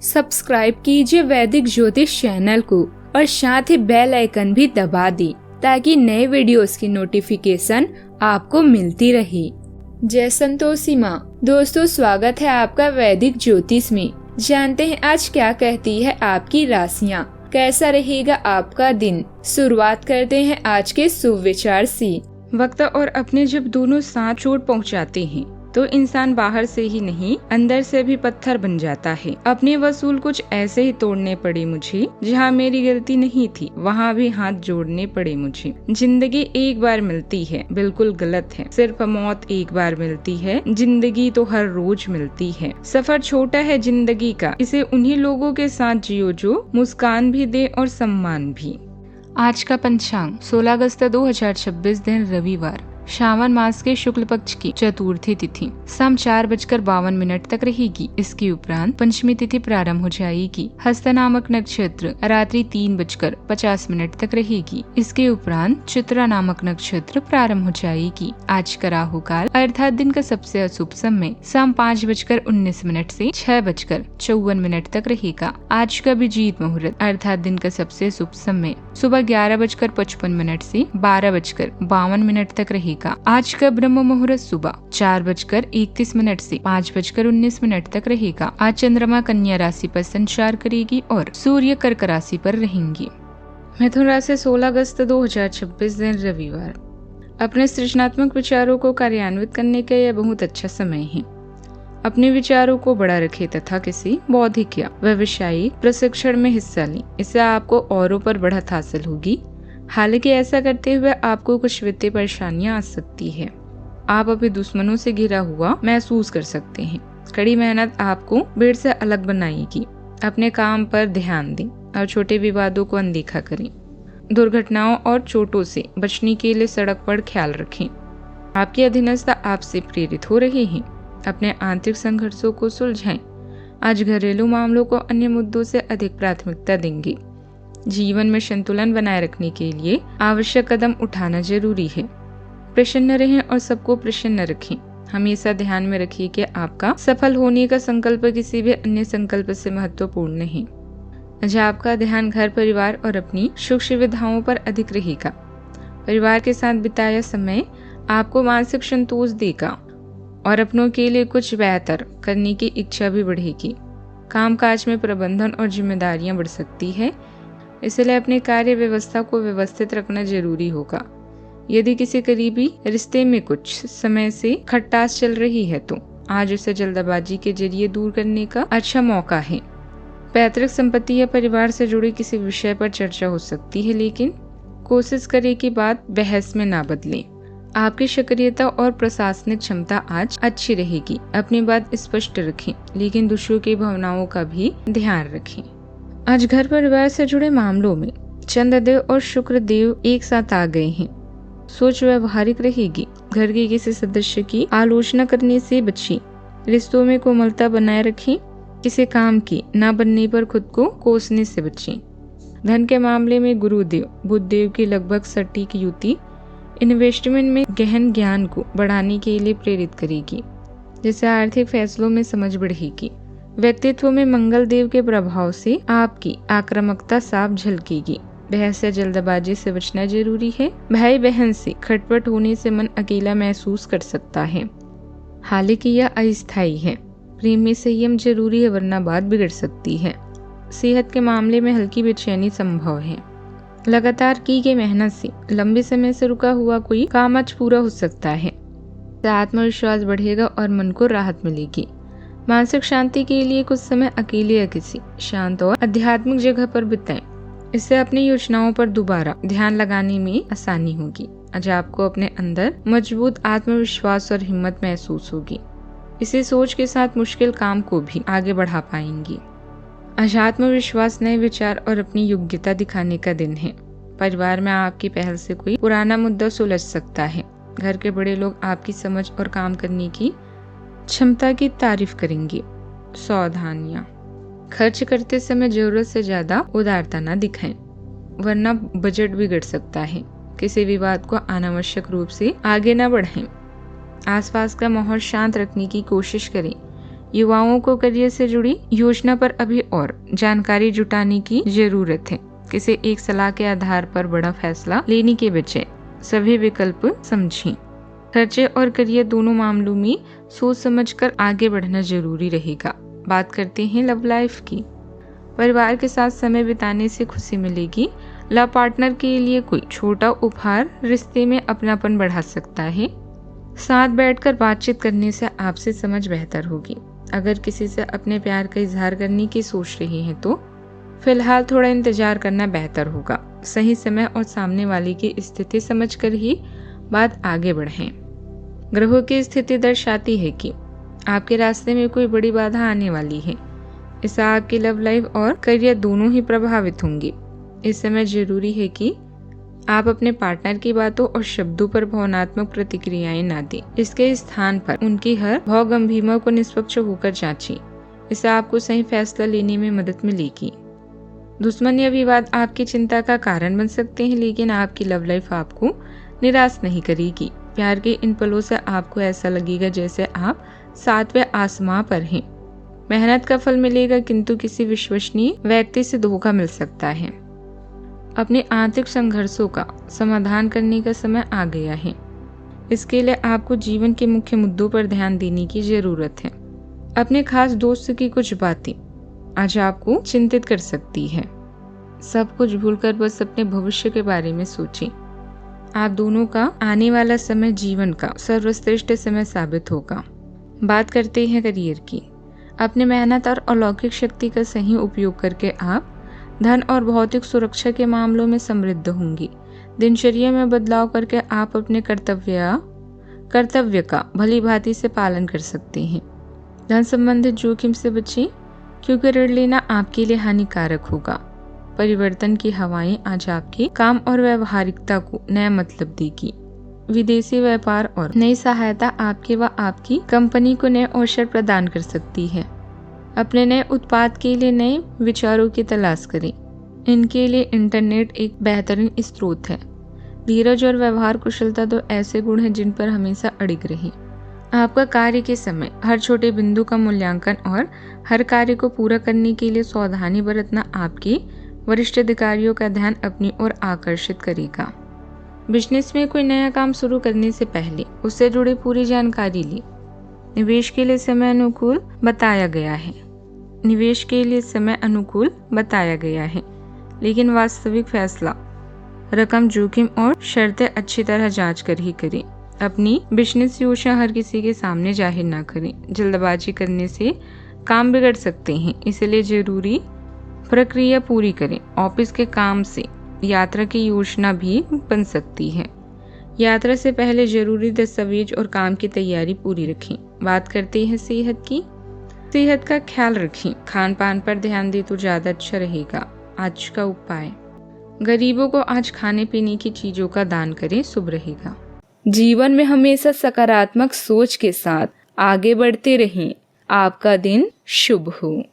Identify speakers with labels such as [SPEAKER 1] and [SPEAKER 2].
[SPEAKER 1] Subscribe कीजिए वैदिक ज्योतिष चैनल को और साथ ही बेल आइकन भी दबा दी ताकि नए वीडियोस की नोटिफिकेशन आपको मिलती रहे। जय संतोषी माँ। दोस्तों, स्वागत है आपका वैदिक ज्योतिष में। जानते हैं आज क्या कहती है आपकी राशियाँ, कैसा रहेगा आपका दिन। शुरुआत करते हैं आज के शुभ विचार से। वक्त और अपने जब दोनों साथ चोट पहुंचाते हैं तो इंसान बाहर से ही नहीं अंदर से भी पत्थर बन जाता है। अपने वसूल कुछ ऐसे ही तोड़ने पड़े मुझे, जहाँ मेरी गलती नहीं थी वहाँ भी हाथ जोड़ने पड़े मुझे। जिंदगी एक बार मिलती है, बिल्कुल गलत है। सिर्फ मौत एक बार मिलती है, जिंदगी तो हर रोज मिलती है। सफर छोटा है जिंदगी का, इसे उन्हीं लोगों के साथ जियो जो मुस्कान भी दे और सम्मान भी। आज का पंचांग 16 अगस्त 2026 दिन रविवार, श्रावण मास के शुक्ल पक्ष की चतुर्थी तिथि शाम 4:52 तक रहेगी। इसके उपरांत पंचमी तिथि प्रारंभ हो जाएगी। हस्त नामक नक्षत्र रात्रि 3:50 तक रहेगी। इसके उपरांत चित्रा नामक नक्षत्र प्रारंभ हो जाएगी। आज का राहु काल अर्थात दिन का सबसे अशुभ समय शाम 5:19 से 6:54 तक रहेगा। आज का अभिजीत मुहूर्त अर्थात दिन का सबसे शुभ समय सुबह 11:55 से 12:52 तक रहेगा। आज का ब्रह्म मुहूर्त सुबह 4:31 से 5:19 तक रहेगा। आज चंद्रमा कन्या राशि पर संचार करेगी और सूर्य कर्क राशि पर रहेंगी। मिथुन राशि 16 अगस्त 2026 दिन रविवार, अपने सृजनात्मक विचारों को कार्यान्वित करने का यह बहुत अच्छा समय है। अपने विचारों को बड़ा रखें तथा किसी बौद्धिक या व्यवसायिक प्रशिक्षण में हिस्सा लें। इससे आपको औरों पर बढ़त हासिल होगी। हालांकि ऐसा करते हुए आपको कुछ वित्तीय परेशानियां आ सकती है। आप अभी दुश्मनों से घिरा हुआ महसूस कर सकते हैं। कड़ी मेहनत आपको भीड़ से अलग बनाएगी। अपने काम पर ध्यान दें और छोटे विवादों को अनदेखा करें। दुर्घटनाओं और चोटों से बचने के लिए सड़क पर ख्याल रखें। आपके अधीनस्थ आपसे प्रेरित हो रहे हैं। अपने आंतरिक संघर्षों को सुलझाएं। आज घरेलू मामलों को अन्य मुद्दों से अधिक प्राथमिकता देंगे। जीवन में संतुलन बनाए रखने के लिए आवश्यक कदम उठाना जरूरी है। प्रसन्न रहें और सबको प्रसन्न रखें। हमेशा ध्यान में रखिए कि आपका सफल होने का संकल्प किसी भी अन्य संकल्प से महत्वपूर्ण है। आज आपका ध्यान घर परिवार और अपनी सुख सुविधाओं पर अधिक रहेगा। परिवार के साथ बिताया समय आपको मानसिक संतोष देगा और अपनों के लिए कुछ बेहतर करने की इच्छा भी बढ़ेगी। कामकाज में प्रबंधन और जिम्मेदारियां बढ़ सकती है, इसलिए अपने कार्य व्यवस्था को व्यवस्थित रखना जरूरी होगा। यदि किसी करीबी रिश्ते में कुछ समय से खटास चल रही है तो आज उसे जल्दबाजी के जरिए दूर करने का अच्छा मौका है। पैतृक संपत्ति या परिवार से जुड़े किसी विषय पर चर्चा हो सकती है, लेकिन कोशिश करें कि बात बहस में ना बदले। आपकी सक्रियता और प्रशासनिक क्षमता आज अच्छी रहेगी। अपनी बात स्पष्ट रखें, लेकिन दूसरों की भावनाओं का भी ध्यान रखें। आज घर परिवार से जुड़े मामलों में चंद्रदेव और शुक्र देव एक साथ आ गए हैं। सोच व्यवहारिक रहेगी। घर के किसी सदस्य की आलोचना करने से बचें। रिश्तों में कोमलता बनाए रखें। किसी काम की न बनने पर खुद को कोसने से बचें। धन के मामले में गुरुदेव बुधदेव की लगभग सटीक युति इन्वेस्टमेंट में गहन ज्ञान को बढ़ाने के लिए प्रेरित करेगी, जिससे आर्थिक फैसलों में समझ बढ़ेगी। व्यक्तित्व में मंगल देव के प्रभाव से आपकी आक्रामकता साफ झलकेगी। बहस या जल्दबाजी से बचना जरूरी है। भाई बहन से खटपट होने से मन अकेला महसूस कर सकता है। हालांकि यह अस्थायी है। प्रेम में संयम जरूरी है, वरना बात बिगड़ सकती है। सेहत के मामले में हल्की बेचैनी संभव है। लगातार की गई मेहनत से लंबे समय से रुका हुआ कोई काम आज पूरा हो सकता है। आत्मविश्वास बढ़ेगा और मन को राहत मिलेगी। मानसिक शांति के लिए कुछ समय अकेले या किसी शांत और आध्यात्मिक जगह पर बिताएं। इससे अपनी योजनाओं पर दोबारा ध्यान लगाने में आसानी होगी। आज आपको अपने अंदर मजबूत आत्मविश्वास और हिम्मत महसूस होगी। इसी सोच के साथ मुश्किल काम को भी आगे बढ़ा पाएंगी। आज आत्मविश्वास, नए विचार और अपनी योग्यता दिखाने का दिन है। परिवार में आपकी पहल से कोई पुराना मुद्दा सुलझ सकता है। घर के बड़े लोग आपकी समझ और काम करने की क्षमता की तारीफ करेंगे। सावधानियां, खर्च करते समय जरूरत से ज्यादा उदारता न दिखाएं, वरना बजट बिगड़ सकता है। किसी विवाद को अनावश्यक रूप से आगे न बढ़ाएं। आसपास का माहौल शांत रखने की कोशिश करें। युवाओं को करियर से जुड़ी योजना पर अभी और जानकारी जुटाने की जरूरत है। किसी एक सलाह के आधार पर बड़ा फैसला लेने के बजाय सभी विकल्प समझें। खर्चे और करियर दोनों मामलों में सोच समझकर आगे बढ़ना जरूरी रहेगा। बात करते हैं लव लाइफ की। परिवार के साथ समय बिताने से खुशी मिलेगी। लव पार्टनर के लिए कोई छोटा उपहार रिश्ते में अपनापन बढ़ा सकता है। साथ बैठकर बातचीत करने से आपसे समझ बेहतर होगी। अगर किसी से अपने प्यार का इजहार करने की सोच रहे हैं तो फिलहाल थोड़ा इंतजार करना बेहतर होगा। सही समय और सामने वाले की स्थिति समझकर ही बात आगे बढ़ें। ग्रहों की स्थिति दर्शाती है कि आपके रास्ते में कोई बड़ी बाधा आने वाली है। इससे आपकी लव लाइफ और करियर दोनों ही प्रभावित होंगे। इस समय जरूरी है कि आप अपने पार्टनर की बातों और शब्दों पर भावनात्मक प्रतिक्रियाएं ना दें। इसके स्थान पर उनकी हर भावगंभीरता को निष्पक्ष होकर जांचें। इससे आपको सही फैसला लेने में मदद मिलेगी। दुश्मन या विवाद आपकी चिंता का कारण बन सकते हैं, लेकिन आपकी लव लाइफ आपको निराश नहीं करेगी। प्यार के इन पलों से आपको ऐसा लगेगा जैसे आप 7वें आसमां पर हैं। मेहनत का फल मिलेगा, किंतु किसी विश्वसनीय व्यक्ति से धोखा मिल सकता है। अपने आंतरिक संघर्षों का समाधान करने का समय आ गया है। इसके लिए आपको जीवन के मुख्य मुद्दों पर ध्यान देने की जरूरत है। अपने खास दोस्त की कुछ बातें आज आपको चिंतित कर सकती है। सब कुछ भूलकर बस अपने भविष्य के बारे में सोचें। आप दोनों का आने वाला समय जीवन का सर्वश्रेष्ठ समय साबित होगा। बात करते हैं करियर की। अपने मेहनत और अलौकिक शक्ति का सही उपयोग करके आप धन और भौतिक सुरक्षा के मामलों में समृद्ध होंगी। दिनचर्या में बदलाव करके आप अपने कर्तव्य का भली भांति से पालन कर सकते हैं। धन संबंधित जोखिम से बचें, क्योंकि ऋण लेना आपके लिए हानिकारक होगा। परिवर्तन की हवाएं आज आपके काम और व्यवहारिकता को नया मतलब देगी। विदेशी व्यापार और नई सहायता आपके व आपकी कंपनी को नए अवसर प्रदान कर सकती है। अपने नए उत्पाद के लिए नए विचारों की तलाश करें। इनके लिए इंटरनेट एक बेहतरीन स्रोत है। धीरज और व्यवहार कुशलता तो ऐसे गुण हैं जिन पर हमेशा अड़िग रहें। आपका कार्य के समय हर छोटे बिंदु का मूल्यांकन और हर कार्य को पूरा करने के लिए सावधानी बरतना आपके वरिष्ठ अधिकारियों का ध्यान अपनी ओर आकर्षित करेगा। बिजनेस में कोई नया काम शुरू करने से पहले उससे जुड़ी पूरी जानकारी लें। निवेश के लिए समय अनुकूल बताया गया है, लेकिन वास्तविक फैसला रकम, जोखिम और शर्तें अच्छी तरह जांच कर ही करें। अपनी बिजनेस योजना हर किसी के सामने जाहिर ना करें। जल्दबाजी करने से काम बिगड़ सकते हैं, इसलिए जरूरी प्रक्रिया पूरी करें। ऑफिस के काम से यात्रा की योजना भी बन सकती है। यात्रा से पहले जरूरी दस्तावेज और काम की तैयारी पूरी रखें। बात करते हैं सेहत की। सेहत का ख्याल रखें। खान पान पर ध्यान दें तो ज्यादा अच्छा रहेगा। आज का उपाय, गरीबों को आज खाने पीने की चीजों का दान करें, शुभ रहेगा। जीवन में हमेशा सकारात्मक सोच के साथ आगे बढ़ते रहें। आपका दिन शुभ हो।